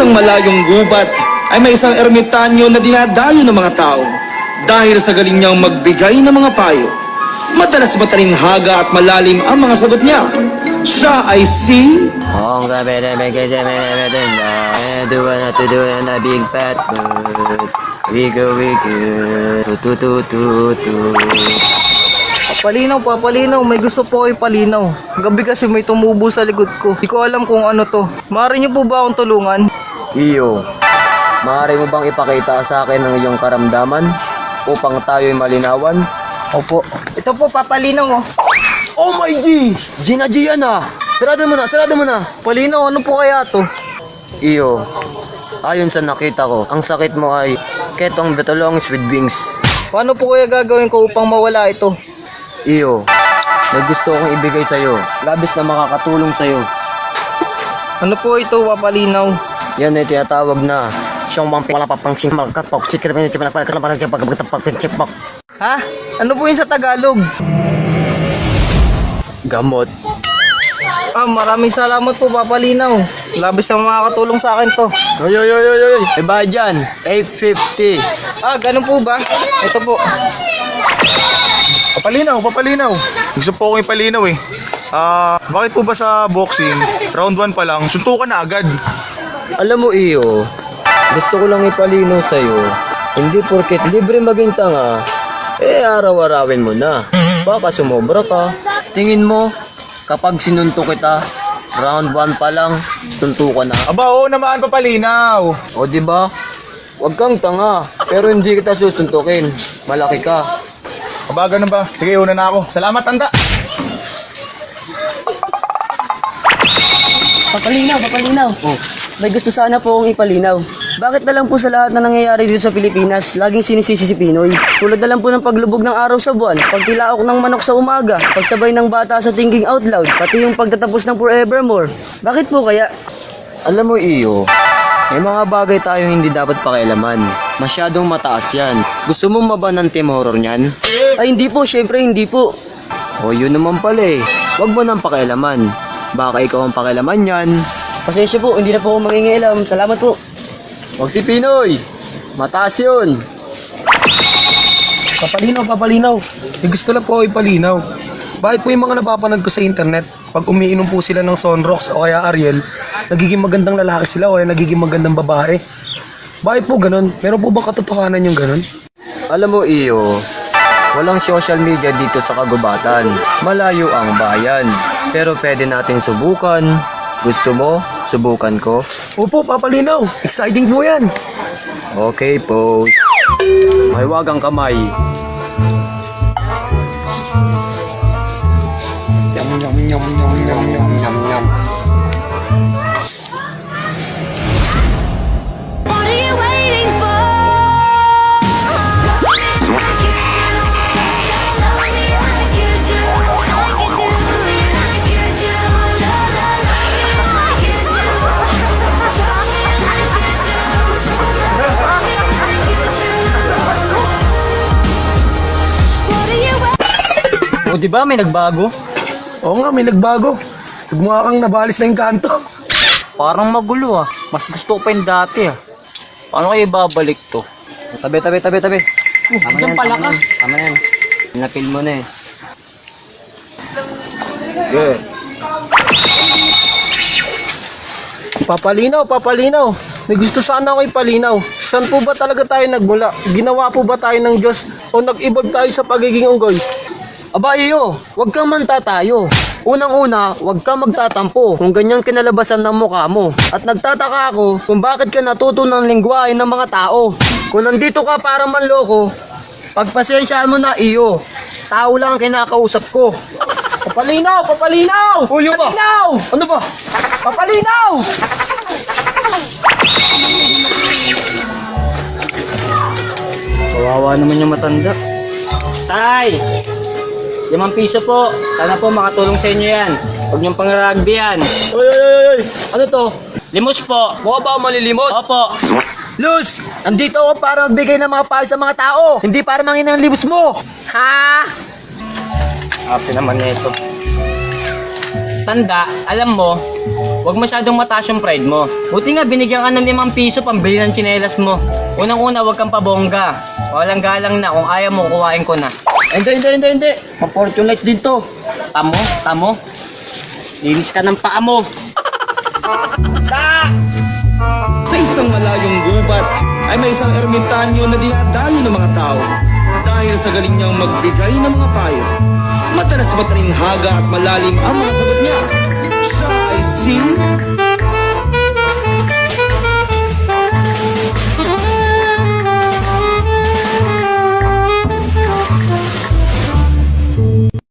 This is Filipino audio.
isang malayong gubat ay may isang ermitanyo na dinadayo ng mga tao dahil sa galing niyang magbigay ng mga payo. Madalas matalinghaga at malalim ang mga sagot niya. Siya ay si... Oh, gabi na may kasi may duwan na big fat bird. We go, tu. Papalinaw, may gusto po kayo palinaw. Gabi kasi may tumubo sa likod ko. Di ko alam kung ano to. Maaari niyo po ba akong tulungan? Iyo, maaari mo bang ipakita sa akin ang iyong karamdaman upang tayo'y malinawan? Opo. Ito po, papalinaw oh. Oh my G! Gina G yan ah! Sarado mo na! Palinaw, ano po kaya to? Iyo, ayon sa nakita ko, ang sakit mo ay ketong betulongs with wings. Paano po kaya gagawin ko upang mawala ito? Iyo, may gusto akong ibigay sa'yo. Labis na makakatulong sa'yo. Ano po ito, papalinaw? Yan ay tinatawag na siyang wala pa pang chimpak. Ha? Ano po yun sa Tagalog? Gamot. Maraming salamat po, papalinaw. Labis na makakatulong sa akin to. Oy. May bayad dyan. 850. Ganun po ba? Ito po. Papalinaw. Gusto po akong ipalinaw eh. Bakit po ba sa boxing, round 1 pa lang, suntukan na agad? Alam mo iyo, gusto ko lang ipalinaw sa'yo. Hindi porket libre maging tanga, araw-arawin mo na. Baka sumobra ka. Tingin mo, kapag sinuntok kita, round 1 pa lang, suntukan na. Aba, oo naman, papalinaw. O diba? Huwag kang tanga, pero hindi kita susuntukin. Malaki ka. Aba, ganun ba? Sige, una na ako. Salamat, tanda. Papalinaw. Oh. May gusto sana po akong ipalinaw. Bakit na lang po sa lahat na nangyayari dito sa Pilipinas, laging sinisisi si Pinoy? Tulad na lang po ng paglubog ng araw sa buwan, pagtilaok ng manok sa umaga, pagsabay ng bata sa thinking out loud, pati yung pagtatapos ng forevermore. Bakit po kaya? Alam mo iyo, may mga bagay tayong hindi dapat pakialaman. Masyadong mataas yan. Gusto mo maban ng team horror niyan? Ay hindi po, syempre hindi po. O yun naman pala eh. Huwag mo nang pakialaman. Baka ikaw ang pakialaman yan. Pasensya po, hindi na po ako mangingialam. Salamat po. Huwag si Pinoy. Mataas yun. Papalinaw. May gusto lang po ipalinaw. Bakit po yung mga napapanood ko sa internet, pag umiinom po sila ng Sunrox o kaya Ariel, nagiging magandang lalaki sila o kaya nagiging magandang babae? Bakit po ganun? Meron po bang katotohanan yung ganun? Alam mo iyo, walang social media dito sa kagubatan. Malayo ang bayan. Pero pwede natin subukan. Gusto mo? Subukan ko? Opo, papalinaw. Exciting po yan. Okay, pose. Mahiwag ang kamay. Yum. What are you waiting for? O diba may nagbago? Oo nga, may nagbago. Nagmukha kang nabalis na yung kanto. Parang magulo ah. Mas gusto ko pa yung dati ah. Paano kayo babalik to? Tabi. Tama Diyan pala ka. Tama na yan. Napil mo na eh. Good. Papalinaw. May gusto sana ako ipalinaw. Saan po ba talaga tayo nagmula? Ginawa po ba tayo ng Diyos? O nag-evolve tayo sa pagiging unggoy? Aba iyo, huwag kang mantatayo. Unang-una, huwag kang magtatampo kung ganyang kinalabasan ng mukha mo. At nagtataka ako kung bakit ka natuto ng lingwahe ng mga tao. Kung nandito ka para manloko, pagpasensyaan mo na iyo. Tao lang ang kinakausap ko. Papalinaw! Uy, yun ba? Papalinaw! Ano ba? Papalinaw! Kawawa naman yung matanda. Tay! 5 piso po. Sana po makatulong sa inyo yan. Huwag niyong pang-rugby yan. Oy! Ano to? Limos po. Mukha ba ako malilimos? Opo. Luz, andito ako para magbigay ng mga payo sa mga tao. Hindi para mangin ng libos mo. Ha? Ate naman nito. Tanda, alam mo, huwag masyadong mataas yung pride mo. Buti nga binigyan ka ng 5 piso pambili ng tsinelas mo. Unang-una, huwag kang pabongga. Walang galang na, kung ayaw mo, kuhain ko na. Hindi. Ma-fortune lights din to. Tamo. Linis ka ng paa mo. Sa isang malayong gubat ay may isang ermitanyo na dinadayo ng mga tao. Dahil sa galing niyang magbigay ng mga payo, madalas matalinhaga at malalim ang mga sagot niya. Siya ay si